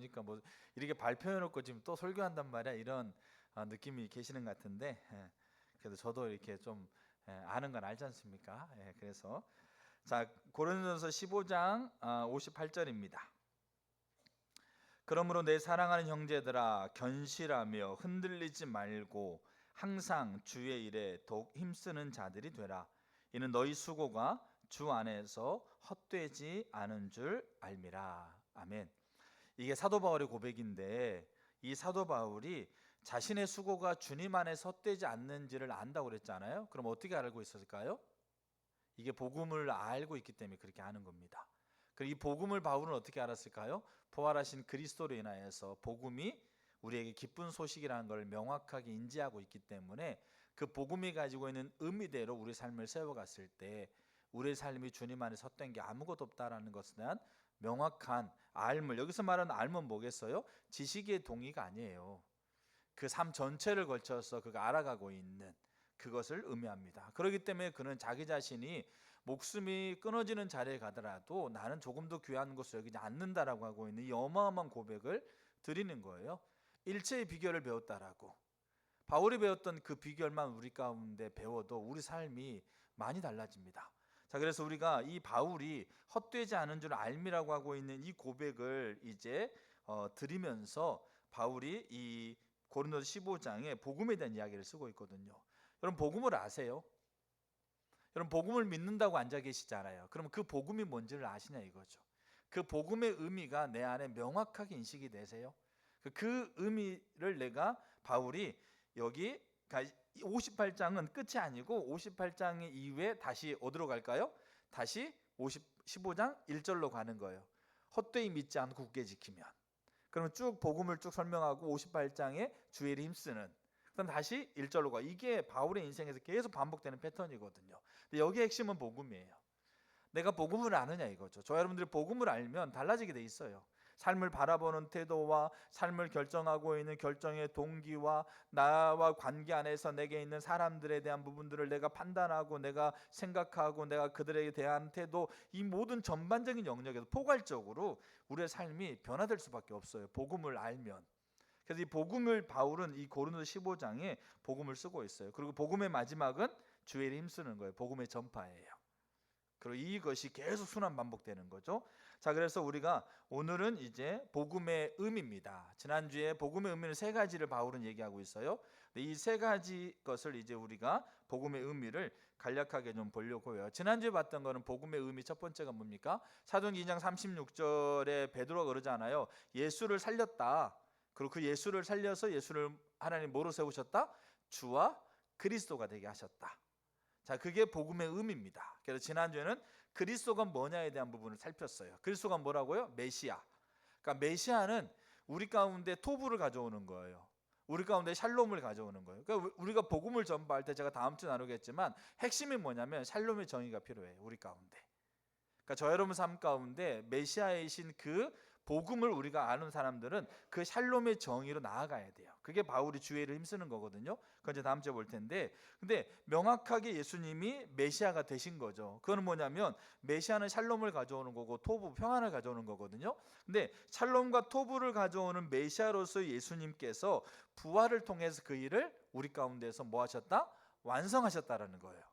보니까 뭐 이렇게 발표해놓고 지금 또 설교한단 말이야, 이런 느낌이 계시는 것 같은데, 그래도 저도 이렇게 좀 아는 건 알지 않습니까? 그래서 자, 고린도전서 15장 58절입니다. 그러므로 내 사랑하는 형제들아, 견실하며 흔들리지 말고 항상 주의 일에 더욱 힘쓰는 자들이 되라. 이는 너희 수고가 주 안에서 헛되지 않은 줄 알미라. 아멘. 이게 사도 바울의 고백인데, 이 사도 바울이 자신의 수고가 주님 안에서 헛되지 않는지를 안다고 그랬잖아요. 그럼 어떻게 알고 있었을까요? 이게 복음을 알고 있기 때문에 그렇게 아는 겁니다. 그리고 이 복음을 바울은 어떻게 알았을까요? 부활하신 그리스도로 인하여서 복음이 우리에게 기쁜 소식이라는 걸 명확하게 인지하고 있기 때문에 그 복음이 가지고 있는 의미대로 우리 삶을 세워갔을 때 우리의 삶이 주님 안에서 헛된 게 아무것도 없다라는 것에 대한 명확한 알물, 여기서 말하는 알은 뭐겠어요? 지식의 동의가 아니에요. 그 삶 전체를 걸쳐서 그가 알아가고 있는 그것을 의미합니다. 그렇기 때문에 그는 자기 자신이 목숨이 끊어지는 자리에 가더라도 나는 조금 더 귀한 것을 여기지 않는다라고 하고 있는 이 어마어마한 고백을 드리는 거예요. 일체의 비결을 배웠다라고. 바울이 배웠던 그 비결만 우리 가운데 배워도 우리 삶이 많이 달라집니다. 자, 그래서 우리가 이 바울이 헛되지 않은 줄 알미라고 하고 있는 이 고백을 이제 드리면서 바울이 이 고린도서 15장에 복음에 대한 이야기를 쓰고 있거든요. 여러분, 복음을 아세요? 여러분, 복음을 믿는다고 앉아 계시잖아요. 그럼 그 복음이 뭔지를 아시냐 이거죠. 그 복음의 의미가 내 안에 명확하게 인식이 되세요? 그 의미를 내가 바울이 여기 58장은 끝이 아니고 58장 이후에 다시 어디로 갈까요? 다시 15장 1절로 가는 거예요. 헛되이 믿지 않고 굳게 지키면. 그러면 쭉 복음을 쭉 설명하고 58장에 주의 일에 힘쓰는, 그럼 다시 1절로 가. 이게 바울의 인생에서 계속 반복되는 패턴이거든요. 근데 여기 핵심은 복음이에요. 내가 복음을 아느냐 이거죠. 저 여러분들이 복음을 알면 달라지게 돼 있어요. 삶을 바라보는 태도와 삶을 결정하고 있는 결정의 동기와 나와 관계 안에서 내게 있는 사람들에 대한 부분들을 내가 판단하고 내가 생각하고 내가 그들에게 대한 태도, 이 모든 전반적인 영역에서 포괄적으로 우리의 삶이 변화될 수밖에 없어요. 복음을 알면. 그래서 이 복음을 바울은 이 고린도서 15장에 복음을 쓰고 있어요. 그리고 복음의 마지막은 주의 일에 힘쓰는 거예요. 복음의 전파예요. 그리고 이것이 계속 순환 반복되는 거죠. 자, 그래서 우리가 오늘은 이제 복음의 의미입니다. 지난주에 복음의 의미는 세 가지를 바울은 얘기하고 있어요. 이 세 가지 것을 이제 우리가 복음의 의미를 간략하게 좀 보려고 해요. 지난주에 봤던 거는 복음의 의미 첫 번째가 뭡니까? 사도행전 2장 36절에 베드로가 그러잖아요. 예수를 살렸다. 그리고 그 예수를 살려서 예수를 하나님 뭐로 세우셨다? 주와 그리스도가 되게 하셨다. 자, 그게 복음의 의미입니다. 그래서 지난주에는 그리스도가 뭐냐에 대한 부분을 살폈어요. 그리스도가 뭐라고요? 메시아. 그러니까 메시아는 우리 가운데 토부를 가져오는 거예요. 우리 가운데 샬롬을 가져오는 거예요. 그러니까 우리가 복음을 전파할 때 제가 다음 주 나누겠지만 핵심이 뭐냐면 샬롬의 정의가 필요해요. 우리 가운데. 그러니까 저 여러분 삶 가운데 메시아이신 그 복음을 우리가 아는 사람들은 그 샬롬의 정의로 나아가야 돼요. 그게 바울이 주의 일을 힘쓰는 거거든요. 그건 이제 다음 주에 볼 텐데, 근데 명확하게 예수님이 메시아가 되신 거죠. 그거는 뭐냐면 메시아는 샬롬을 가져오는 거고 토부, 평안을 가져오는 거거든요. 근데 샬롬과 토부를 가져오는 메시아로서 예수님께서 부활을 통해서 그 일을 우리 가운데서 뭐 하셨다? 완성하셨다라는 거예요.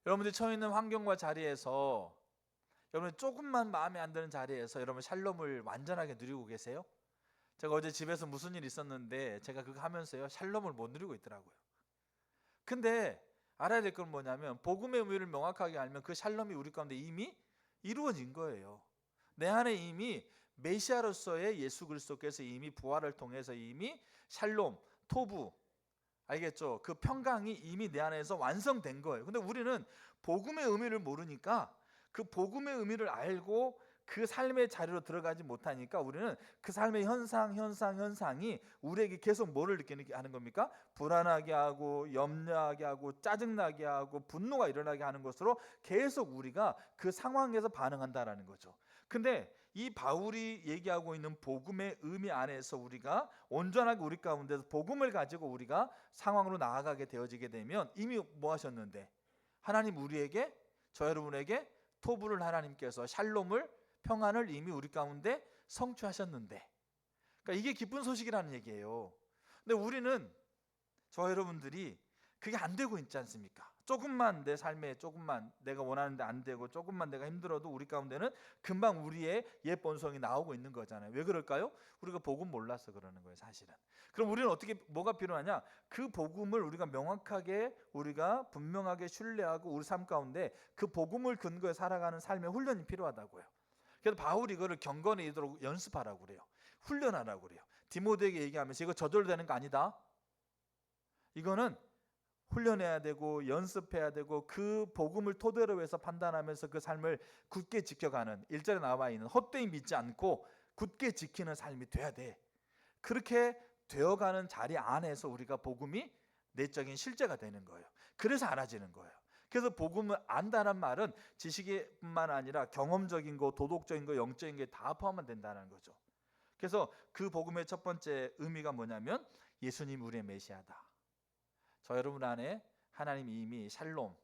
여러분들 처해 있는 환경과 자리에서 여러분 조금만 마음에 안 드는 자리에서 여러분 샬롬을 완전하게 누리고 계세요? 제가 어제 집에서 무슨 일이 있었는데 제가 그거 하면서요 샬롬을 못 누리고 있더라고요. 근데 알아야 될 건 뭐냐면 복음의 의미를 명확하게 알면 그 샬롬이 우리 가운데 이미 이루어진 거예요. 내 안에 이미 메시아로서의 예수 그리스도께서 이미 부활을 통해서 이미 샬롬, 토부, 알겠죠? 그 평강이 이미 내 안에서 완성된 거예요. 근데 우리는 복음의 의미를 모르니까 그 복음의 의미를 알고 그 삶의 자리로 들어가지 못하니까 우리는 그 삶의 현상이 우리에게 계속 뭐를 느끼게 하는 겁니까? 불안하게 하고 염려하게 하고 짜증나게 하고 분노가 일어나게 하는 것으로 계속 우리가 그 상황에서 반응한다라는 거죠. 근데 이 바울이 얘기하고 있는 복음의 의미 안에서 우리가 온전하게 우리 가운데서 복음을 가지고 우리가 상황으로 나아가게 되어지게 되면 이미 뭐 하셨는데 하나님 우리에게 저 여러분에게 토부를 하나님께서 샬롬을 평안을 이미 우리 가운데 성취하셨는데, 그러니까 이게 기쁜 소식이라는 얘기예요. 근데 우리는, 저 여러분들이 그게 안 되고 있지 않습니까? 조금만 내 삶에 조금만 내가 원하는데 안 되고 조금만 내가 힘들어도 우리 가운데는 금방 우리의 옛 본성이 나오고 있는 거잖아요. 왜 그럴까요? 우리가 복음 몰라서 그러는 거예요, 사실은. 그럼 우리는 어떻게, 뭐가 필요하냐? 그 복음을 우리가 명확하게, 우리가 분명하게 신뢰하고 우리 삶 가운데 그 복음을 근거에 살아가는 삶의 훈련이 필요하다고요. 그래서 바울이 이거를 경건해지도록 연습하라고 그래요. 훈련하라고 그래요. 디모데에게 얘기하면서 이거 저절되는 거 아니다. 이거는 훈련해야 되고 연습해야 되고 그 복음을 토대로 해서 판단하면서 그 삶을 굳게 지켜가는, 1절에 나와 있는 헛되이 믿지 않고 굳게 지키는 삶이 돼야 돼. 그렇게 되어가는 자리 안에서 우리가 복음이 내적인 실제가 되는 거예요. 그래서 알아지는 거예요. 그래서 복음을 안다는 말은 지식뿐만 아니라 경험적인 거, 도덕적인 거, 영적인 게 다 포함만 된다는 거죠. 그래서 그 복음의 첫 번째 의미가 뭐냐면 예수님 우리의 메시아다. 저 여러분 안에 하나님이 이미 샬롬,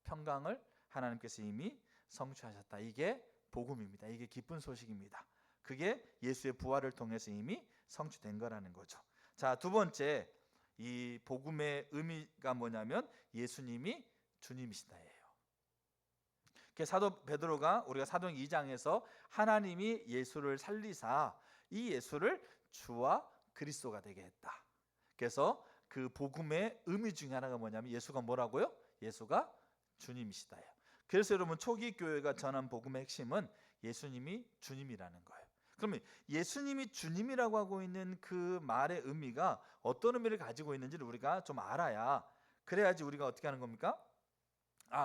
평강을 하나님께서 이미 성취하셨다. 이게 복음입니다. 이게 기쁜 소식입니다. 그게 예수의 부활을 통해서 이미 성취된 거라는 거죠. 자, 두 번째, 이 복음의 의미가 뭐냐면 예수님이 주님이시다예요. 사도 베드로가, 우리가 사도행 2장에서 하나님이 예수를 살리사 이 예수를 주와 그리스도가 되게 했다. 그래서 그 복음의 의미 중에 하나가 뭐냐면 예수가 뭐라고요? 예수가 주님이시다예요. 그래서 여러분, 초기 교회가 전한 복음의 핵심은 예수님이 주님이라는 거예요. 그러면 예수님이 주님이라고 하고 있는 그 말의 의미가 어떤 의미를 가지고 있는지를 우리가 좀 알아야, 그래야지 우리가 어떻게 하는 겁니까?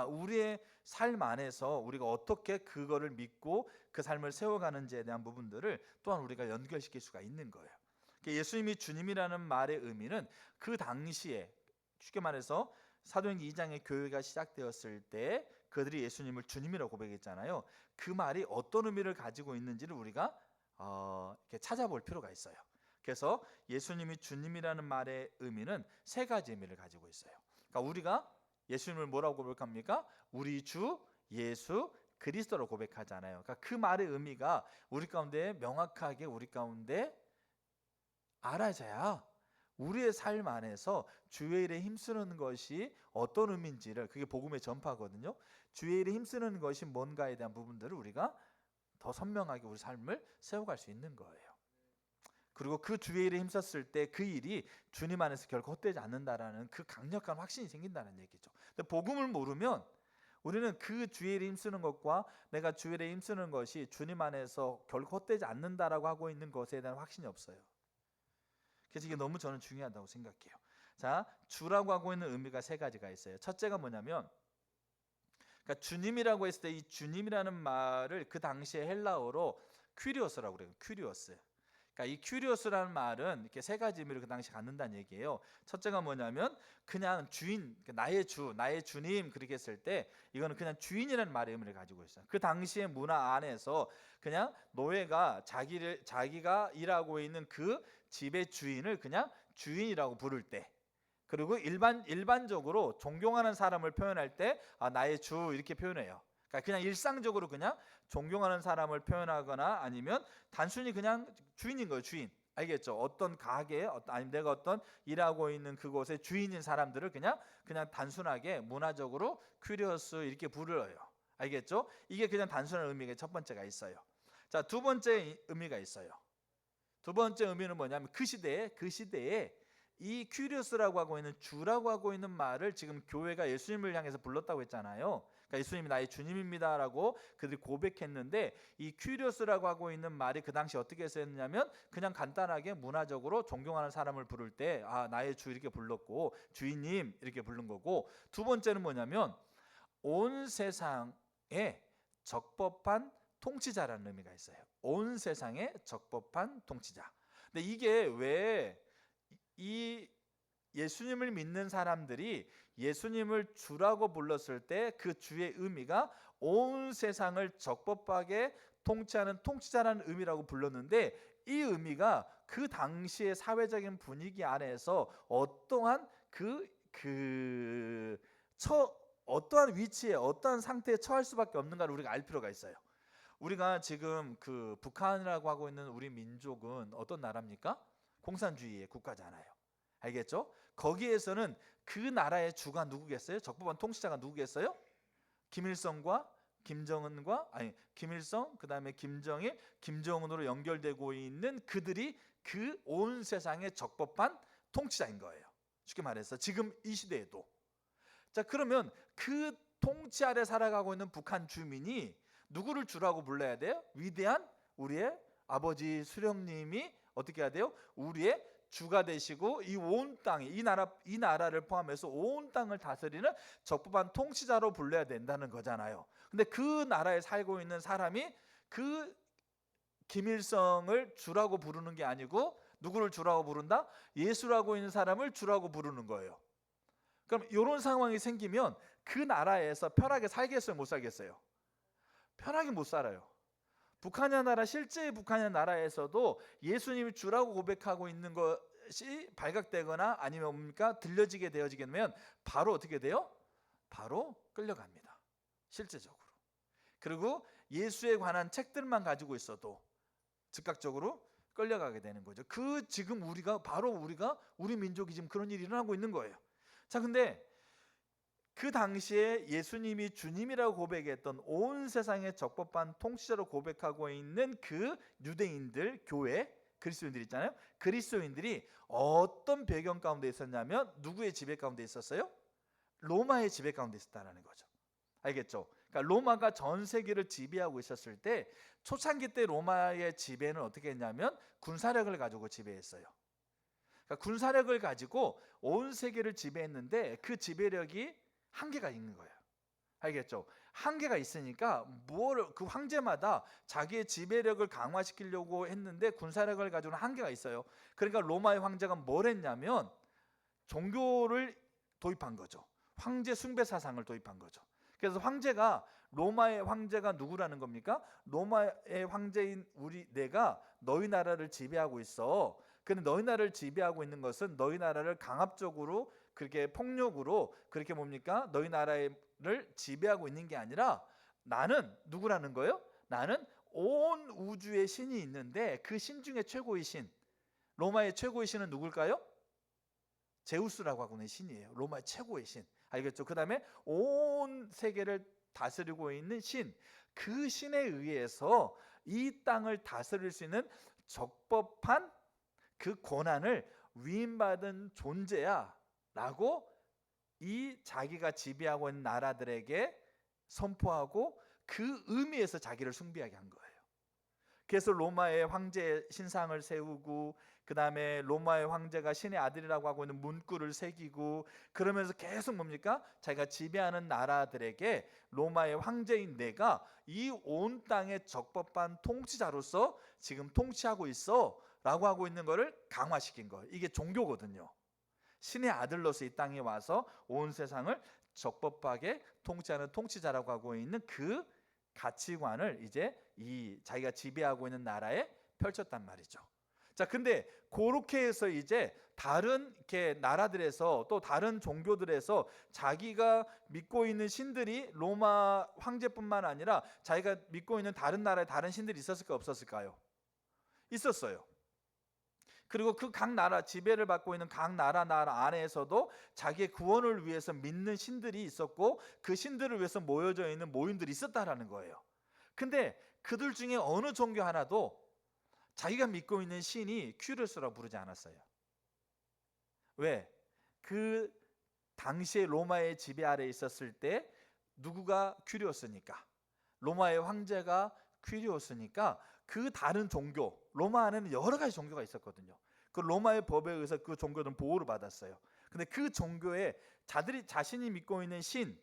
우리의 삶 안에서 우리가 어떻게 그거를 믿고 그 삶을 세워가는지에 대한 부분들을 또한 우리가 연결시킬 수가 있는 거예요. 예수님이 주님이라는 말의 의미는 그 당시에, 쉽게 말해서 사도행전 2장의 교회가 시작되었을 때 그들이 예수님을 주님이라고 고백했잖아요. 그 말이 어떤 의미를 가지고 있는지를 우리가 이렇게 찾아볼 필요가 있어요. 그래서 예수님이 주님이라는 말의 의미는 세 가지 의미를 가지고 있어요. 그러니까 우리가 예수님을 뭐라고 고백합니까? 우리 주 예수 그리스도로 고백하잖아요. 그러니까 그 말의 의미가 우리 가운데 명확하게 우리 가운데 알아져야 우리의 삶 안에서 주의 일에 힘쓰는 것이 어떤 의미인지를, 그게 복음의 전파거든요. 주의 일에 힘쓰는 것이 뭔가에 대한 부분들을 우리가 더 선명하게 우리 삶을 세워갈 수 있는 거예요. 그리고 그 주의 일에 힘썼을 때 그 일이 주님 안에서 결코 헛되지 않는다라는 그 강력한 확신이 생긴다는 얘기죠. 근데 복음을 모르면 우리는 그 주의 일에 힘쓰는 것과 내가 주의 일에 힘쓰는 것이 주님 안에서 결코 헛되지 않는다라고 하고 있는 것에 대한 확신이 없어요. 그래서 이게 너무 저는 중요하다고 생각해요. 자, 주라고 하고 있는 의미가 세 가지가 있어요. 첫째가 뭐냐면, 그러니까 주님이라고 했을 때 이 주님이라는 말을 그 당시에 헬라어로 큐리오스라고 그래요. 큐리오스. 그러니까 이 큐리오스라는 말은 이렇게 세 가지 의미를 그 당시 갖는다는 얘기예요. 첫째가 뭐냐면 그냥 주인, 나의 주, 나의 주님, 그렇게 했을 때 이거는 그냥 주인이라는 말의 의미를 가지고 있어요. 그 당시의 문화 안에서 그냥 노예가 자기가 일하고 있는 그 집의 주인을 그냥 주인이라고 부를 때, 그리고 일반적으로 존경하는 사람을 표현할 때 나의 주 이렇게 표현해요. 그러니까 그냥 일상적으로 그냥 존경하는 사람을 표현하거나 아니면 단순히 그냥 주인인 거예요. 주인. 알겠죠? 어떤 가게, 아니면 내가 어떤 일하고 있는 그곳의 주인인 사람들을 그냥 단순하게 문화적으로 큐리오스 이렇게 부르어요. 알겠죠? 이게 그냥 단순한 의미가 첫 번째가 있어요. 자, 두 번째 의미가 있어요. 두 번째 의미는 뭐냐면 그 시대에 이 큐리오스라고 하고 있는 주라고 하고 있는 말을 지금 교회가 예수님을 향해서 불렀다고 했잖아요. 그러니까 예수님이 나의 주님입니다라고 그들이 고백했는데, 이 큐리오스라고 하고 있는 말이 그 당시 어떻게 쓰였냐면 그냥 간단하게 문화적으로 존경하는 사람을 부를 때 나의 주 이렇게 불렀고 주인님 이렇게 부른 거고, 두 번째는 뭐냐면 온 세상에 적법한 통치자라는 의미가 있어요. 온 세상에 적법한 통치자. 근데 이게 왜 이 예수님을 믿는 사람들이 예수님을 주라고 불렀을 때 그 주의 의미가 온 세상을 적법하게 통치하는 통치자라는 의미라고 불렀는데, 이 의미가 그 당시의 사회적인 분위기 안에서 어떠한 어떠한 위치에 어떠한 상태에 처할 수밖에 없는가를 우리가 알 필요가 있어요. 우리가 지금 그 북한이라고 하고 있는 우리 민족은 어떤 나라입니까? 공산주의의 국가잖아요. 알겠죠? 거기에서는 그 나라의 주가 누구겠어요? 적법한 통치자가 누구겠어요? 김일성과 김정은과 김일성, 그다음에 김정일, 김정은으로 연결되고 있는 그들이 그 온 세상의 적법한 통치자인 거예요. 쉽게 말해서 지금 이 시대에도. 자, 그러면 그 통치 아래 살아가고 있는 북한 주민이 누구를 주라고 불러야 돼요? 위대한 우리의 아버지 수령님이 어떻게 해야 돼요? 우리의 주가 되시고 이 온 땅에 이 나라를 포함해서 온 땅을 다스리는 적법한 통치자로 불러야 된다는 거잖아요. 근데 그 나라에 살고 있는 사람이 그 김일성을 주라고 부르는 게 아니고 누구를 주라고 부른다? 예수라고 있는 사람을 주라고 부르는 거예요. 그럼 이런 상황이 생기면 그 나라에서 편하게 살겠어요? 못 살겠어요? 편하게 못 살아요. 북한의 나라, 실제 북한의 나라에서도 예수님이 주라고 고백하고 있는 것이 발각되거나 아니면 뭡니까? 들려지게 되어지면 바로 어떻게 돼요? 바로 끌려갑니다. 실제적으로. 그리고 예수에 관한 책들만 가지고 있어도 즉각적으로 끌려가게 되는 거죠. 지금 우리 민족이 지금 그런 일이 일어나고 있는 거예요. 자, 근데 그 당시에 예수님이 주님이라고 고백했던 온 세상의 적법한 통치자로 고백하고 있는 그 유대인들, 교회, 그리스도인들 있잖아요. 그리스도인들이 어떤 배경 가운데 있었냐면 누구의 지배 가운데 있었어요? 로마의 지배 가운데 있었다는 거죠. 알겠죠? 그러니까 로마가 전 세계를 지배하고 있었을 때 초창기 때 로마의 지배는 어떻게 했냐면 군사력을 가지고 지배했어요. 그러니까 군사력을 가지고 온 세계를 지배했는데 그 지배력이 한계가 있는 거예요. 알겠죠? 한계가 있으니까 그 황제마다 자기의 지배력을 강화시키려고 했는데 군사력을 가지고는 한계가 있어요. 그러니까 로마의 황제가 뭘 했냐면 종교를 도입한 거죠. 황제 숭배 사상을 도입한 거죠. 그래서 로마의 황제가 누구라는 겁니까? 로마의 황제인 내가 너희 나라를 지배하고 있어. 근데 너희 나라를 지배하고 있는 것은 너희 나라를 강압적으로 그렇게 폭력으로 그렇게 뭡니까? 너희 나라를 지배하고 있는 게 아니라 나는 누구라는 거예요? 나는 온 우주의 신이 있는데 그 신 중에 최고의 신, 로마의 최고의 신은 누굴까요? 제우스라고 하고 있는 신이에요. 로마의 최고의 신. 알겠죠? 그 다음에 온 세계를 다스리고 있는 신, 그 신에 의해서 이 땅을 다스릴 수 있는 적법한 그 권한을 위임받은 존재야 라고 이 자기가 지배하고 있는 나라들에게 선포하고 그 의미에서 자기를 숭배하게 한 거예요. 그래서 로마의 황제의 신상을 세우고 그 다음에 로마의 황제가 신의 아들이라고 하고 있는 문구를 새기고 그러면서 계속 뭡니까? 자기가 지배하는 나라들에게 로마의 황제인 내가 이 온 땅의 적법한 통치자로서 지금 통치하고 있어 라고 하고 있는 것을 강화시킨 거예요. 이게 종교거든요. 신의 아들로서 이 땅에 와서 온 세상을 적법하게 통치하는 통치자라고 하고 있는 그 가치관을 이제 자기가 지배하고 있는 나라에 펼쳤단 말이죠. 자, 근데 그렇게 해서 이제 다른 이렇게 나라들에서 또 다른 종교들에서 자기가 믿고 있는 신들이 로마 황제뿐만 아니라 자기가 믿고 있는 다른 나라에 다른 신들이 있었을까 없었을까요? 있었어요. 그리고 그 각 나라 지배를 받고 있는 각 나라 안에서도 자기의 구원을 위해서 믿는 신들이 있었고 그 신들을 위해서 모여져 있는 모임들이 있었다라는 거예요. 근데 그들 중에 어느 종교 하나도 자기가 믿고 있는 신이 큐리오스라고 부르지 않았어요. 왜? 그 당시에 로마의 지배 아래 있었을 때 누구가 큐리오스니까? 로마의 황제가 큐리오스니까 그 다른 종교, 로마 안에는 여러 가지 종교가 있었거든요. 그 로마의 법에 의해서 그 종교들은 보호를 받았어요. 근데 그 종교에 자신이 믿고 있는 신,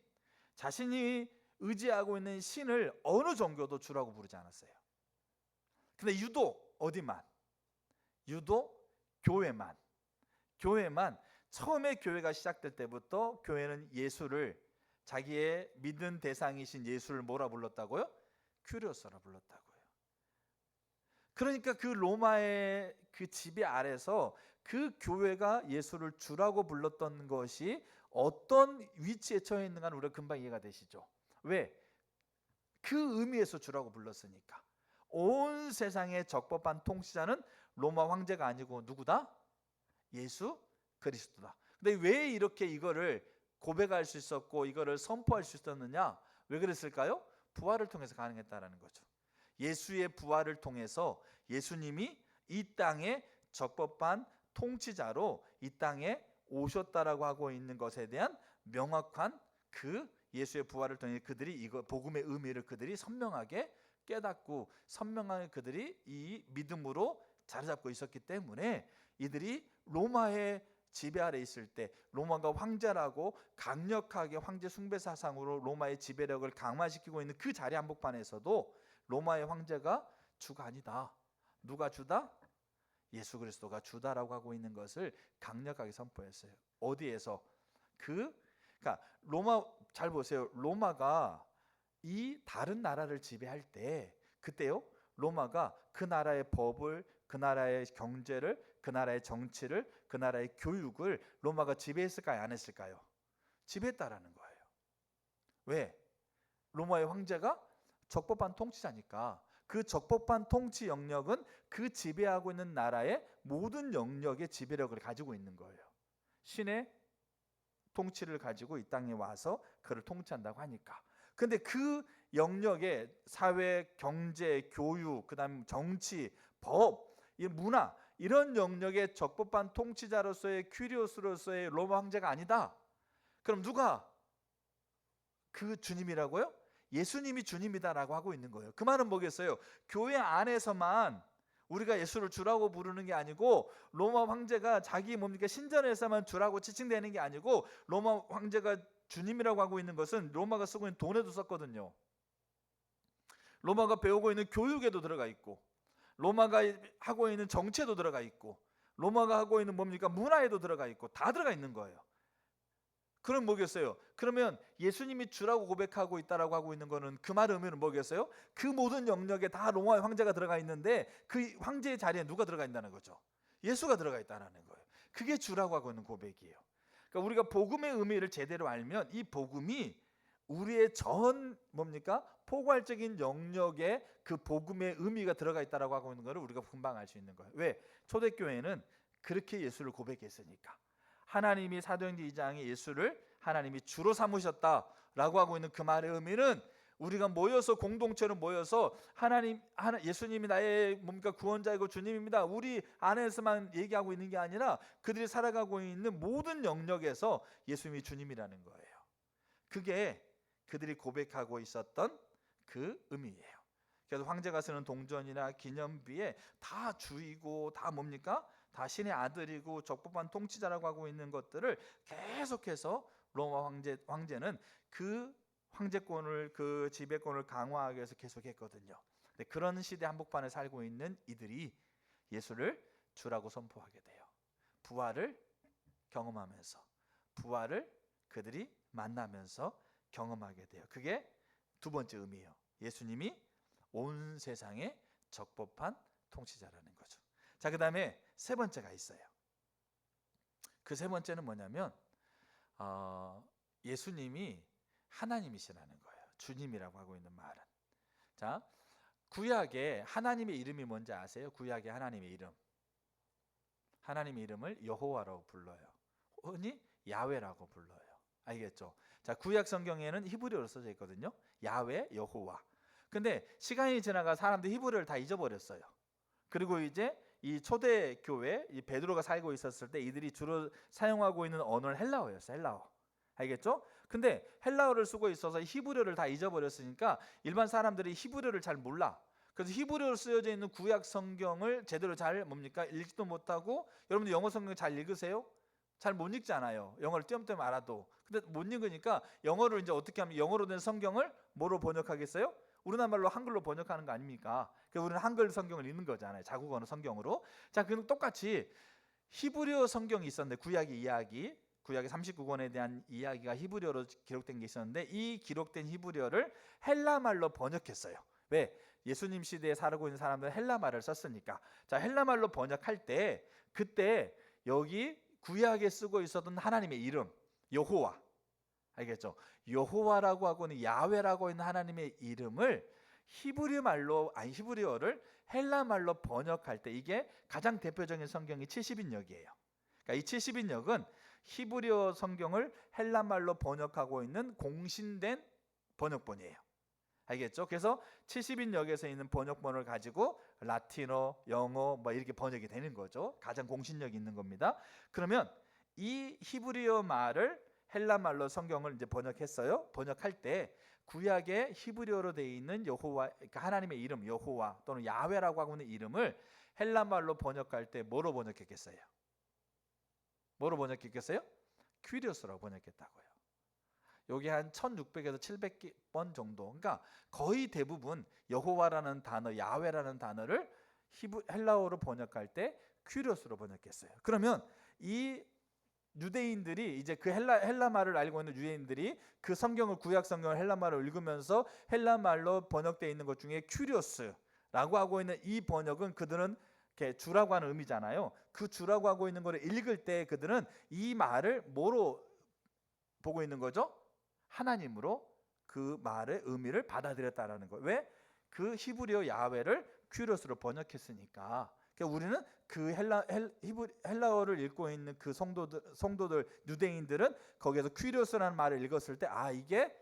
자신이 의지하고 있는 신을 어느 종교도 주라고 부르지 않았어요. 근데 유독 어디만? 유독 교회만 처음에 교회가 시작될 때부터 교회는 예수를 자기의 믿는 대상이신 예수를 뭐라 불렀다고요? 큐리오스라 불렀다고요. 그러니까 그 로마의 그 지배 아래서 그 교회가 예수를 주라고 불렀던 것이 어떤 위치에 처해 있는가는 우리가 금방 이해가 되시죠? 왜? 그 의미에서 주라고 불렀으니까. 온 세상의 적법한 통치자는 로마 황제가 아니고 누구다? 예수 그리스도다. 근데 왜 이렇게 이거를 고백할 수 있었고 이거를 선포할 수 있었느냐? 왜 그랬을까요? 부활을 통해서 가능했다라는 거죠. 예수의 부활을 통해서 예수님이 이 땅의 적법한 통치자로 이 땅에 오셨다라고 하고 있는 것에 대한 명확한 그 예수의 부활을 통해 그들이 이거 복음의 의미를 그들이 선명하게 깨닫고 선명하게 그들이 이 믿음으로 자리잡고 있었기 때문에 이들이 로마의 지배 아래 있을 때 로마가 황제라고 강력하게 황제 숭배 사상으로 로마의 지배력을 강화시키고 있는 그 자리 한복판에서도 로마의 황제가 주가 아니다. 누가 주다? 예수 그리스도가 주다라고 하고 있는 것을 강력하게 선포했어요. 어디에서? 그러니까 로마 잘 보세요. 로마가 이 다른 나라를 지배할 때 그때요. 로마가 그 나라의 법을, 그 나라의 경제를, 그 나라의 정치를, 그 나라의 교육을 로마가 지배했을까요? 안 했을까요? 지배했다라는 거예요. 왜? 로마의 황제가 적법한 통치자니까. 그 적법한 통치 영역은 그 지배하고 있는 나라의 모든 영역의 지배력을 가지고 있는 거예요. 신의 통치를 가지고 이 땅에 와서 그를 통치한다고 하니까. 근데 그 영역의 사회, 경제, 교육, 그다음 정치, 법, 이 문화 이런 영역의 적법한 통치자로서의 큐리오스로서의 로마 황제가 아니다. 그럼 누가 그 주님이라고요? 예수님이 주님이다라고 하고 있는 거예요. 그 말은 뭐겠어요? 교회 안에서만 우리가 예수를 주라고 부르는 게 아니고 로마 황제가 자기 뭡니까 신전에서만 주라고 지칭되는 게 아니고 로마 황제가 주님이라고 하고 있는 것은 로마가 쓰고 있는 돈에도 썼거든요. 로마가 배우고 있는 교육에도 들어가 있고 로마가 하고 있는 정치에도 들어가 있고 로마가 하고 있는 뭡니까 문화에도 들어가 있고 다 들어가 있는 거예요. 그럼 뭐겠어요? 그러면 예수님이 주라고 고백하고 있다라고 하고 있는 거는 그 말의 의미는 뭐겠어요? 그 모든 영역에 다 로마의 황제가 들어가 있는데 그 황제의 자리에 누가 들어가 있다는 거죠? 예수가 들어가 있다는 거예요. 그게 주라고 하고 있는 고백이에요. 그러니까 우리가 복음의 의미를 제대로 알면 이 복음이 우리의 전 뭡니까? 포괄적인 영역에 그 복음의 의미가 들어가 있다라고 하고 있는 것을 우리가 금방 알 수 있는 거예요. 왜? 초대교회는 그렇게 예수를 고백했으니까. 하나님이 사도행전 2장에 예수를 하나님이 주로 삼으셨다라고 하고 있는 그 말의 의미는 우리가 모여서 공동체로 모여서 예수님이 나의 뭡니까 구원자이고 주님입니다. 우리 안에서만 얘기하고 있는 게 아니라 그들이 살아가고 있는 모든 영역에서 예수님이 주님이라는 거예요. 그게 그들이 고백하고 있었던 그 의미예요. 그래서 황제가 쓰는 동전이나 기념비에 다 주이고 다 뭡니까? 다 신의 아들이고 적법한 통치자라고 하고 있는 것들을 계속해서 로마 황제는 그 황제권을 그 지배권을 강화하기 위해서 계속했거든요. 근데 그런 시대 한복판에 살고 있는 이들이 예수를 주라고 선포하게 돼요. 부활을 경험하면서 부활을 그들이 만나면서 경험하게 돼요. 그게 두 번째 의미예요. 예수님이 온 세상의 적법한 통치자라는 거죠. 자, 그 다음에 세 번째가 있어요. 그 세 번째는 뭐냐면 예수님이 하나님이시라는 거예요. 주님이라고 하고 있는 말은. 자, 구약에 하나님의 이름이 뭔지 아세요? 구약의 하나님의 이름. 하나님의 이름을 여호와라고 불러요. 흔히 야훼라고 불러요. 알겠죠? 자, 구약 성경에는 히브리어로 써져 있거든요. 야훼, 여호와. 근데 시간이 지나가 사람들이 히브리어를 다 잊어버렸어요. 그리고 이제 이 초대 교회 이 베드로가 살고 있었을 때 이들이 주로 사용하고 있는 언어는 헬라어였어요. 헬라어. 알겠죠? 근데 헬라어를 쓰고 있어서 히브리어를 다 잊어버렸으니까 일반 사람들이 히브리어를 잘 몰라. 그래서 히브리어로 쓰여져 있는 구약 성경을 제대로 잘 뭡니까? 읽지도 못하고 여러분들 영어 성경 잘 읽으세요? 잘 못 읽잖아요. 영어를 띄엄띄엄 알아도. 근데 못 읽으니까 영어를 이제 어떻게 하면 영어로 된 성경을 뭐로 번역하겠어요? 우리나라 말로 한글로 번역하는 거 아닙니까? 그래서 우리는 한글 성경을 읽는 거잖아요. 자국 언어 성경으로. 자, 그럼 똑같이 히브리어 성경이 있었는데 구약의 이야기, 구약의 39권에 대한 이야기가 히브리어로 기록된 게 있었는데 이 기록된 히브리어를 헬라 말로 번역했어요. 왜? 예수님 시대에 살고 있는 사람들은 헬라 말을 썼으니까. 자, 헬라 말로 번역할 때 그때 여기 구약에 쓰고 있었던 하나님의 이름 여호와, 알겠죠? 여호와라고 하고는 야훼라고 있는 하나님의 이름을 히브리어를 헬라 말로 번역할 때 이게 가장 대표적인 성경이 70인역이에요. 그러니까 이 70인역은 히브리어 성경을 헬라 말로 번역하고 있는 공신된 번역본이에요. 알겠죠? 그래서 70인역에서 있는 번역본을 가지고 라틴어, 영어 뭐 이렇게 번역이 되는 거죠. 가장 공신력이 있는 겁니다. 그러면 이 히브리어 말을 헬라 말로 성경을 이제 번역했어요. 번역할 때 구약의 히브리어로 되어 있는 여호와, 그러니까 하나님의 이름 여호와 또는 야훼라고 하고 있는 이름을 헬라 말로 번역할 때 뭐로 번역했겠어요? 뭐로 번역했겠어요? 퀴리오스라고 번역했다고요. 여기 한 1600에서 700번 정도. 그러니까 거의 대부분 여호와라는 단어, 야훼라는 단어를 헬라어로 번역할 때 퀴리오스로 번역했어요. 그러면 이 유대인들이 이제 그 헬라 말을 알고 있는 유대인들이 그 성경을, 구약 성경을 헬라 말로 읽으면서 헬라 말로 번역되어 있는 것 중에 큐리오스라고 하고 있는 이 번역은 그들은 주라고 하는 의미잖아요. 그 주라고 하고 있는 것을 읽을 때 그들은 이 말을 뭐로 보고 있는 거죠? 하나님으로 그 말의 의미를 받아들였다라는 거예요. 왜? 그 히브리어 야훼를 큐리오스로 번역했으니까. 그러니까 우리는 그 헬라어를 읽고 있는 그 성도들 유대인들은 거기에서 퀴리오스라는 말을 읽었을 때 이게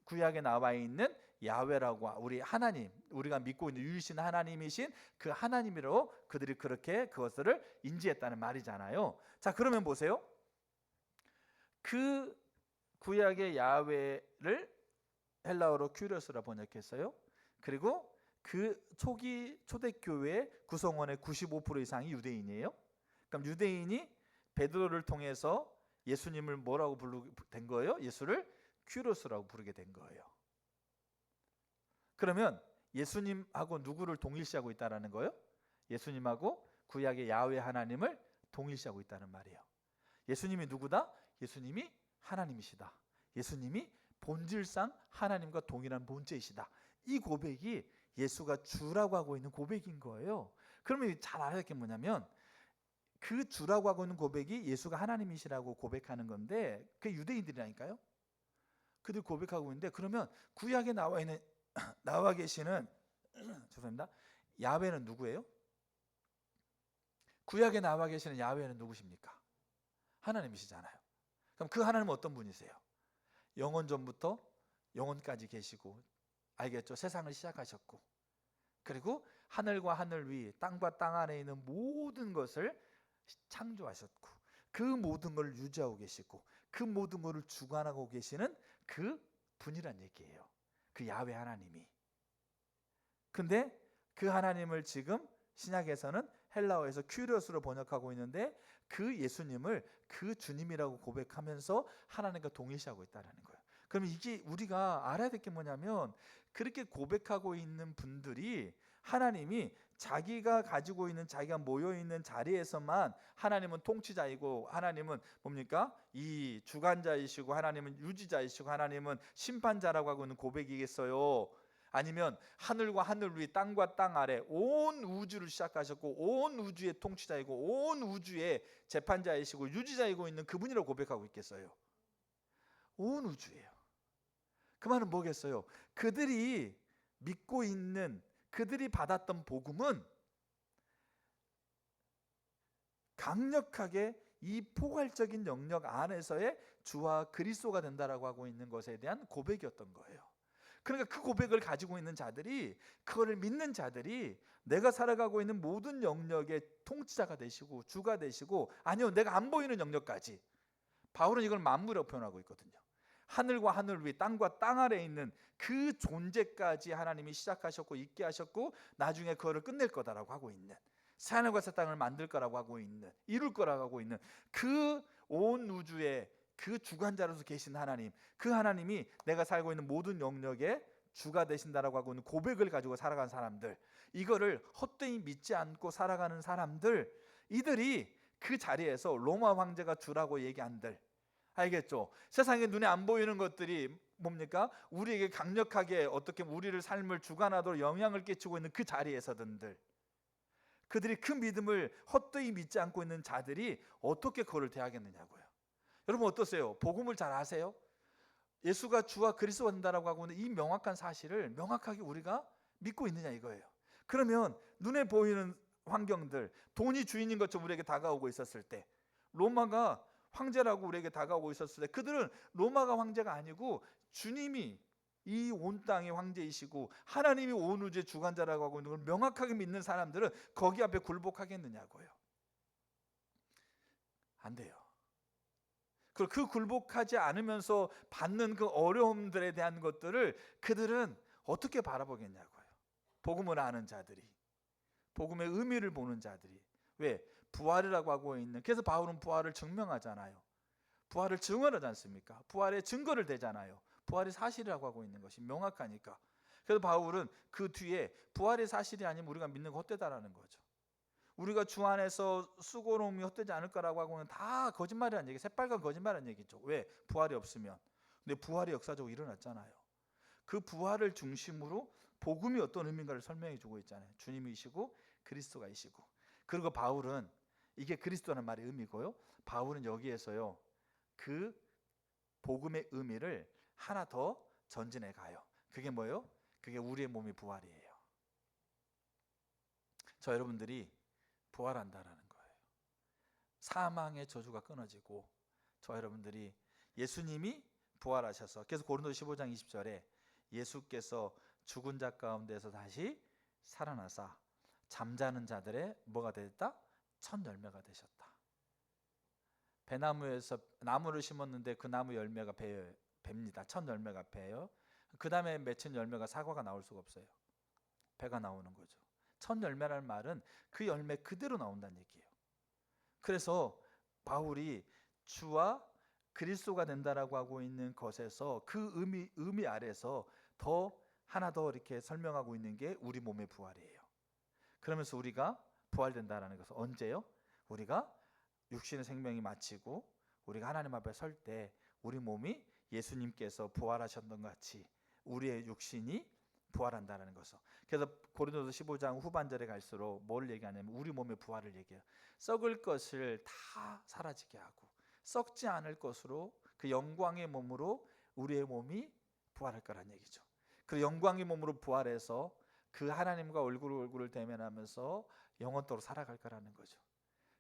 구약에 나와 있는 야훼라고, 우리 하나님, 우리가 믿고 있는 유일신 하나님이신 그 하나님으로 그들이 그렇게 그것을 인지했다는 말이잖아요. 자, 그러면 보세요. 그 구약의 야훼를 헬라어로 퀴리오스라 번역했어요. 그리고 그 초기 초대교회 구성원의 95% 이상이 유대인이에요. 그럼 유대인이 베드로를 통해서 예수님을 뭐라고 부르게 된 거예요? 예수를 퀴리오스라고 부르게 된 거예요. 그러면 예수님하고 누구를 동일시하고 있다는 거예요? 예수님하고 구약의 야훼 하나님을 동일시하고 있다는 말이에요. 예수님이 누구다? 예수님이 하나님이시다. 예수님이 본질상 하나님과 동일한 본체이시다. 이 고백이 예수가 주라고 하고 있는 고백인 거예요. 그러면 잘 알아야 할 게 뭐냐면 그 주라고 하고 있는 고백이 예수가 하나님이시라고 고백하는 건데 그게 유대인들이라니까요. 그들 고백하고 있는데, 그러면 구약에 나와 계시는 죄송합니다. 야훼는 누구예요? 구약에 나와 계시는 야훼는 누구십니까? 하나님이시잖아요. 그럼 그 하나님은 어떤 분이세요? 영원 전부터 영원까지 계시고, 알겠죠? 세상을 시작하셨고, 그리고 하늘과 하늘 위, 땅과 땅 안에 있는 모든 것을 창조하셨고, 그 모든 걸 유지하고 계시고, 그 모든 것을 주관하고 계시는 그 분이란 얘기예요. 그 야훼 하나님이. 근데 그 하나님을 지금 신약에서는 헬라어에서 큐리오스로 번역하고 있는데 그 예수님을 그 주님이라고 고백하면서 하나님과 동일시하고 있다는 거예요. 그럼 이게 우리가 알아야 될 게 뭐냐면, 그렇게 고백하고 있는 분들이 하나님이 자기가 가지고 있는, 자기가 모여있는 자리에서만 하나님은 통치자이고, 하나님은 뭡니까? 이 주관자이시고, 하나님은 유지자이시고, 하나님은 심판자라고 하고 있는 고백이겠어요? 아니면 하늘과 하늘 위, 땅과 땅 아래 온 우주를 시작하셨고 온 우주의 통치자이고 온 우주의 재판자이시고 유지자이고 있는 그분이라고 고백하고 있겠어요? 온 우주예요. 그 말은 뭐겠어요? 그들이 믿고 있는, 그들이 받았던 복음은 강력하게 이 포괄적인 영역 안에서의 주와 그리스도가 된다라고 하고 있는 것에 대한 고백이었던 거예요. 그러니까 그 고백을 가지고 있는 자들이, 그거를 믿는 자들이 내가 살아가고 있는 모든 영역의 통치자가 되시고 주가 되시고, 아니요, 내가 안 보이는 영역까지, 바울은 이걸 만물이라고 표현하고 있거든요. 하늘과 하늘 위, 땅과 땅 아래에 있는 그 존재까지 하나님이 시작하셨고 있게 하셨고 나중에 그거를 끝낼 거다라고 하고 있는, 새하늘과 새 땅을 만들 거라고 하고 있는, 이룰 거라고 하고 있는 그 온 우주의 그 주관자로서 계신 하나님, 그 하나님이 내가 살고 있는 모든 영역의 주가 되신다라고 하고 있는 고백을 가지고 살아가는 사람들, 이거를 헛되이 믿지 않고 살아가는 사람들, 이들이 그 자리에서 로마 황제가 주라고 얘기한들, 알겠죠? 세상에 눈에 안 보이는 것들이 뭡니까? 우리에게 강력하게 어떻게 우리를 삶을 주관하도록 영향을 끼치고 있는 그 자리에서든들, 그들이 그 믿음을 헛되이 믿지 않고 있는 자들이 어떻게 그거를 대하겠느냐고요. 여러분 어떠세요? 복음을 잘 아세요? 예수가 주와 그리스도가 된다라고 하고 있는 이 명확한 사실을 명확하게 우리가 믿고 있느냐 이거예요. 그러면 눈에 보이는 환경들, 돈이 주인인 것처럼 우리에게 다가오고 있었을 때, 로마가 황제라고 우리에게 다가오고 있었을 때, 그들은 로마가 황제가 아니고 주님이 이 온 땅의 황제이시고 하나님이 온 우주의 주관자라고 하고 있는 걸 명확하게 믿는 사람들은 거기 앞에 굴복하겠느냐고요. 안 돼요. 그리고 그 굴복하지 않으면서 받는 그 어려움들에 대한 것들을 그들은 어떻게 바라보겠냐고요. 복음을 아는 자들이, 복음의 의미를 보는 자들이. 왜? 부활이라고 하고 있는, 그래서 바울은 부활을 증명하잖아요. 부활을 증언하지 않습니까? 부활의 증거를 대잖아요. 부활이 사실이라고 하고 있는 것이 명확하니까. 그래서 바울은 그 뒤에 부활이 사실이 아니면 우리가 믿는 거 헛되다라는 거죠. 우리가 주 안에서 수고로움이 헛되지 않을 거라고 하고는 다 거짓말이라는 얘기, 새빨간 거짓말이라는 얘기죠. 왜? 부활이 없으면. 근데 부활이 역사적으로 일어났잖아요. 그 부활을 중심으로 복음이 어떤 의미인가를 설명해 주고 있잖아요. 주님이시고 그리스도가 이시고. 그리고 바울은, 이게 그리스도라는 말의 의미고요, 바울은 여기에서요 그 복음의 의미를 하나 더 전진해 가요. 그게 뭐예요? 그게 우리의 몸이 부활이에요. 저 여러분들이 부활한다라는 거예요. 사망의 저주가 끊어지고 저 여러분들이 예수님이 부활하셔서, 그래서 고린도서 15장 20절에 예수께서 죽은 자 가운데서 다시 살아나사 잠자는 자들의 뭐가 됐다? 첫 열매가 되셨다. 배나무에서 나무를 심었는데 그 나무 열매가 뱄니다. 첫 열매가 배요. 그 다음에 맺힌 열매가 사과가 나올 수가 없어요. 배가 나오는 거죠. 첫 열매라는 말은 그 열매 그대로 나온다는 얘기예요. 그래서 바울이 주와 그리스도가 된다라고 하고 있는 것에서 그 의미 아래서 더 하나 더 이렇게 설명하고 있는 게 우리 몸의 부활이에요. 그러면서 우리가 부활된다라는 것은 언제요? 우리가 육신의 생명이 마치고 우리가 하나님 앞에 설 때 우리 몸이 예수님께서 부활하셨던 것 같이 우리의 육신이 부활한다는 것을. 그래서 고린도서 15장 후반절에 갈수록 뭘 얘기하냐면 우리 몸의 부활을 얘기해요. 썩을 것을 다 사라지게 하고 썩지 않을 것으로 그 영광의 몸으로 우리의 몸이 부활할 거란 얘기죠. 그 영광의 몸으로 부활해서 그 하나님과 얼굴을 대면하면서 영원토록 살아갈 거라는 거죠.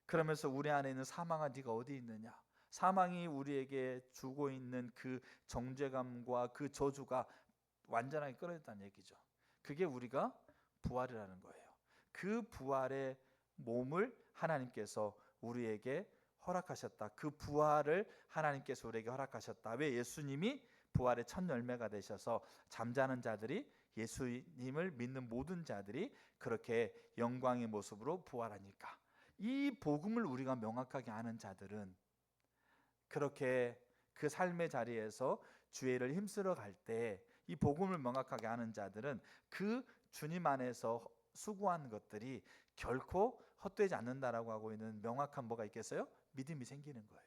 그러면서 우리 안에 있는 사망아 네가 어디 있느냐, 사망이 우리에게 주고 있는 그 정죄감과 그 저주가 완전하게 끊어졌다는 얘기죠. 그게 우리가 부활이라는 거예요. 그 부활의 몸을 하나님께서 우리에게 허락하셨다. 그 부활을 하나님께서 우리에게 허락하셨다. 왜? 예수님이 부활의 첫 열매가 되셔서 잠자는 자들이, 예수님을 믿는 모든 자들이 그렇게 영광의 모습으로 부활하니까. 이 복음을 우리가 명확하게 아는 자들은 그렇게 그 삶의 자리에서 주의 일을 힘쓰러 갈 때 이 복음을 명확하게 아는 자들은 그 주님 안에서 수고한 것들이 결코 헛되지 않는다라고 하고 있는 명확한 뭐가 있겠어요? 믿음이 생기는 거예요.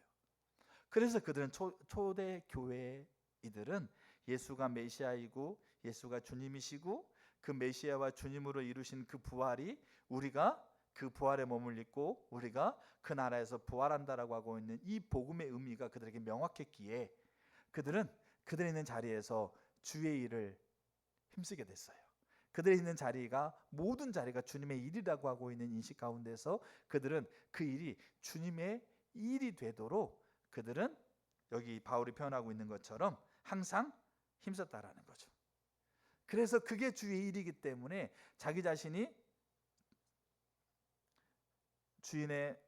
그래서 그들은 초대 교회이들은 예수가 메시아이고 예수가 주님이시고 그 메시아와 주님으로 이루신 그 부활이, 우리가 그 부활의 몸을 입고 우리가 그 나라에서 부활한다라고 하고 있는 이 복음의 의미가 그들에게 명확했기에 그들은 그들이 있는 자리에서 주의 일을 힘쓰게 됐어요. 그들이 있는 자리가, 모든 자리가 주님의 일이라고 하고 있는 인식 가운데서 그들은 그 일이 주님의 일이 되도록 그들은 여기 바울이 표현하고 있는 것처럼 항상 힘썼다라는 거죠. 그래서 그게 주의 일이기 때문에 자기 자신이 주인의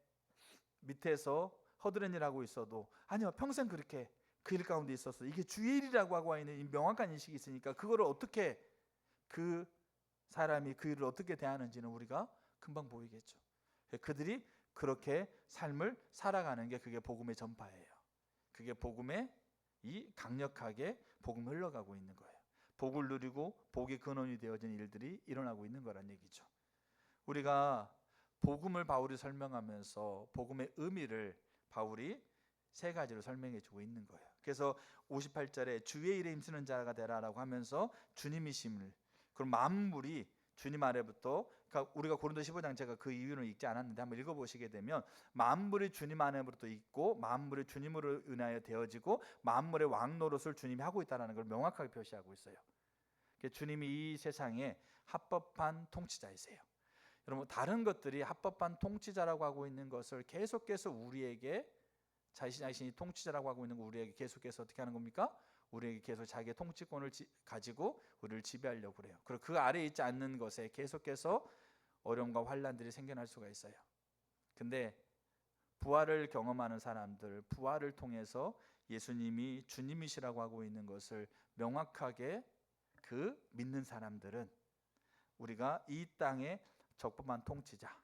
밑에서 허드렛 일하고 있어도, 아니요, 평생 그렇게 그 일 가운데 있었어, 이게 주의 일이라고 하고 있는 이 명확한 인식이 있으니까 그거를 어떻게, 그 사람이 그 일을 어떻게 대하는지는 우리가 금방 보이겠죠. 그들이 그렇게 삶을 살아가는 게 그게 복음의 전파예요. 그게 복음의 이 강력하게 복음이 흘러가고 있는 거예요. 복을 누리고 복의 근원이 되어진 일들이 일어나고 있는 거란 얘기죠. 우리가 복음을 바울이 설명하면서 복음의 의미를 바울이 세 가지로 설명해 주고 있는 거예요. 그래서 58절에 주의 일에 힘쓰는 자가 되라라고 하면서 주님이심을, 그럼 만물이 주님 아래부터 그러니까 우리가 고린도 15장 제가 그 이유는 읽지 않았는데 한번 읽어보시게 되면 만물이 주님 안에부터 있고 만물이 주님으로 인하여 되어지고 만물의 왕 노릇을 주님이 하고 있다는 걸 명확하게 표시하고 있어요. 주님이 이 세상에 합법한 통치자이세요. 여러분 다른 것들이 합법한 통치자라고 하고 있는 것을 계속해서 우리에게 자신이 통치자라고 하고 있는 거 우리에게 계속해서 어떻게 하는 겁니까? 우리에게 계속 자기의 통치권을 가지고 우리를 지배하려고 그래요. 그리고 그 아래에 있지 않는 것에 계속해서 어려움과 환난들이 생겨날 수가 있어요. 근데 부활을 경험하는 사람들, 부활을 통해서 예수님이 주님이시라고 하고 있는 것을 명확하게 믿는 사람들은 우리가 이 땅의 적법한 통치자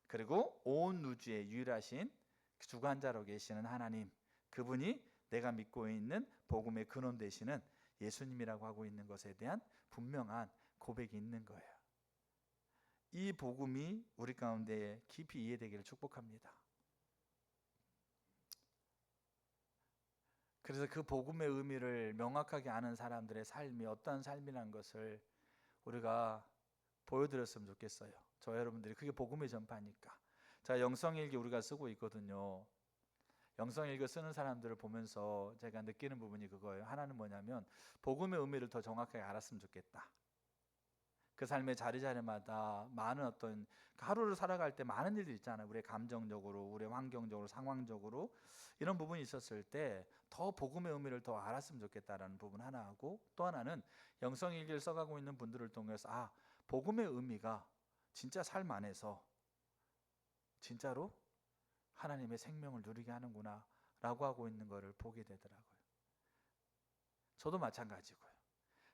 그리고 온 우주의 유일하신 주관자로 계시는 하나님, 그분이 내가 믿고 있는 복음의 근원 되시는 예수님이라고 하고 있는 것에 대한 분명한 고백이 있는 거예요. 이 복음이 우리 가운데 깊이 이해되기를 축복합니다. 그래서 그 복음의 의미를 명확하게 아는 사람들의 삶이 어떤 삶이라는 것을 우리가 보여드렸으면 좋겠어요. 저 여러분들이 그게 복음의 전파니까. 자, 영성일기 우리가 쓰고 있거든요. 영성일기 쓰는 사람들을 보면서 제가 느끼는 부분이 그거예요. 하나는 뭐냐면 복음의 의미를 더 정확하게 알았으면 좋겠다. 그 삶의 자리자리마다 많은 어떤 하루를 살아갈 때 많은 일들이 있잖아요. 우리의 감정적으로, 우리의 환경적으로, 상황적으로 이런 부분이 있었을 때 더 복음의 의미를 더 알았으면 좋겠다라는 부분 하나 하고, 또 하나는 영성일기를 써가고 있는 분들을 통해서 복음의 의미가 진짜 삶 안에서 진짜로 하나님의 생명을 누리게 하는구나 라고 하고 있는 것을 보게 되더라고요. 저도 마찬가지고요.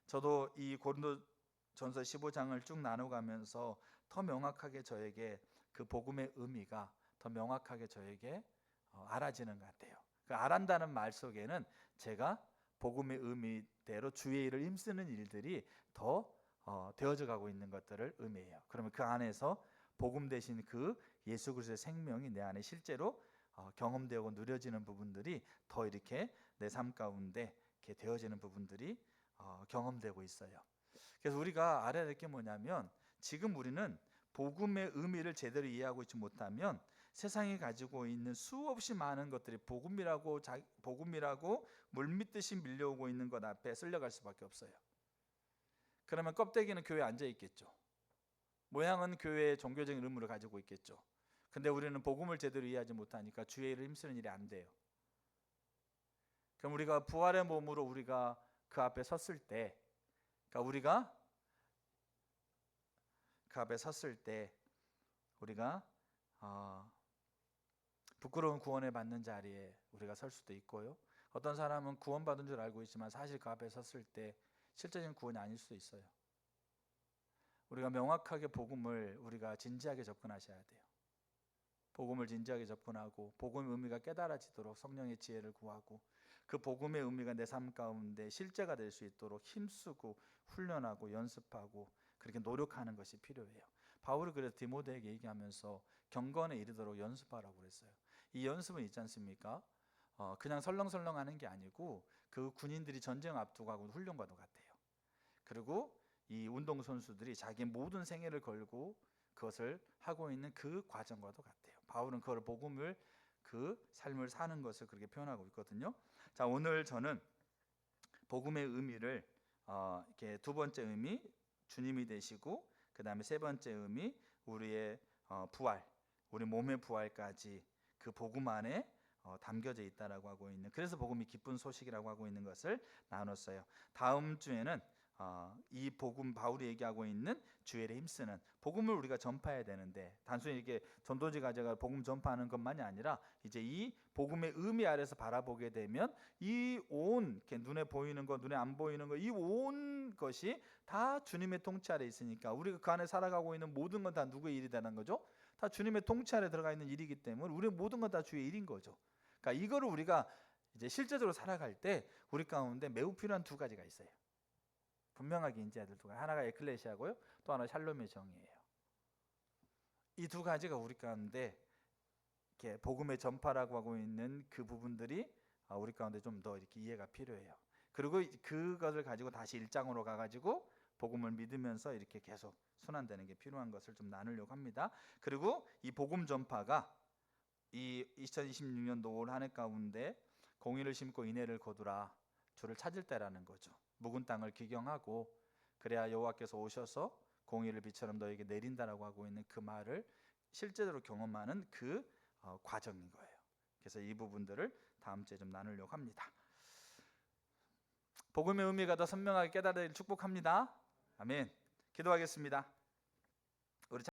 저도 이 고린도전서 15장을 쭉 나눠가면서 더 명확하게 저에게 그 복음의 의미가 더 명확하게 저에게 알아지는 것 같아요. 그 알한다는 말 속에는 제가 복음의 의미대로 주의 일을 힘쓰는 일들이 더 되어져 가고 있는 것들을 의미해요. 그러면 그 안에서 복음 대신 그 예수 그리스도의 생명이 내 안에 실제로 경험되고 누려지는 부분들이 더 이렇게 내 삶 가운데 이렇게 되어지는 부분들이 경험되고 있어요. 그래서 우리가 알아야 될 게 뭐냐면 지금 우리는 복음의 의미를 제대로 이해하고 있지 못하면 세상이 가지고 있는 수없이 많은 것들이 복음이라고 물밀듯이 밀려오고 있는 것 앞에 쓸려갈 수밖에 없어요. 그러면 껍데기는 교회에 앉아 있겠죠. 모양은 교회의 종교적인 의무를 가지고 있겠죠. 근데 우리는 복음을 제대로 이해하지 못하니까 주의 일을 힘쓰는 일이 안 돼요. 그럼 우리가 부활의 몸으로 우리가 그 앞에 섰을 때, 그러니까 우리가 그 앞에 섰을 때 우리가 부끄러운 구원을 받는 자리에 우리가 설 수도 있고요. 어떤 사람은 구원받은 줄 알고 있지만 사실 그 앞에 섰을 때 실제적인 구원이 아닐 수도 있어요. 우리가 명확하게 복음을 우리가 진지하게 접근하셔야 돼요. 복음을 진지하게 접근하고 복음의 의미가 깨달아지도록 성령의 지혜를 구하고 그 복음의 의미가 내 삶 가운데 실제가 될 수 있도록 힘쓰고 훈련하고 연습하고 그렇게 노력하는 것이 필요해요. 바울이 그래서 디모데에게 얘기하면서 경건에 이르도록 연습하라고 그랬어요. 이 연습은 있지 않습니까? 그냥 설렁설렁 하는 게 아니고 그 군인들이 전쟁 앞두고 하고 훈련과도 같아요. 그리고 이 운동선수들이 자기 모든 생애를 걸고 그것을 하고 있는 그 과정과도 같아요. 바울은 그걸 복음을 그 삶을 사는 것을 그렇게 표현하고 있거든요. 자, 오늘 저는 복음의 의미를 이렇게 두 번째 의미 주님이 되시고 그 다음에 세 번째 의미 우리의 부활, 우리 몸의 부활까지 그 복음 안에 담겨져 있다라고 하고 있는, 그래서 복음이 기쁜 소식이라고 하고 있는 것을 나눴어요. 다음 주에는 이 복음 바울이 얘기하고 있는 주의 일에 힘쓰는 복음을 우리가 전파해야 되는데 단순히 이렇게 전도지 가져가 복음 전파하는 것만이 아니라 이제 이 복음의 의미 아래서 바라보게 되면 이 온 눈에 보이는 것, 눈에 안 보이는 것, 이 온 것이 다 주님의 통치 아래 있으니까 우리가 그 안에 살아가고 있는 모든 건 다 누구의 일이 되는 거죠? 다 주님의 통치 아래 들어가 있는 일이기 때문에 우리의 모든 건 다 주의 일인 거죠. 그러니까 이거를 우리가 이제 실제적으로 살아갈 때 우리 가운데 매우 필요한 두 가지가 있어요. 분명하게 인지해야 될 두 가지. 하나가 에클레시아고요. 또 하나 샬롬의 정의예요. 이 두 가지가 우리 가운데 이렇게 복음의 전파라고 하고 있는 그 부분들이 우리 가운데 좀 더 이렇게 이해가 필요해요. 그리고 그것을 가지고 다시 1장으로 가가지고 복음을 믿으면서 이렇게 계속 순환되는 게 필요한 것을 좀 나누려고 합니다. 그리고 이 복음 전파가 이 2026년도 올 한 해 가운데 공의를 심고 인애를 거두라, 주를 찾을 때라는 거죠. 묵은 땅을 기경하고 그래야 여호와께서 오셔서 공의를 비처럼 너에게 내린다라고 하고 있는 그 말을 실제로 경험하는 그 과정인 거예요. 그래서 이 부분들을 다음 주에 좀 나누려고 합니다. 복음의 의미가 더 선명하게 깨달을 축복합니다. 아멘. 기도하겠습니다.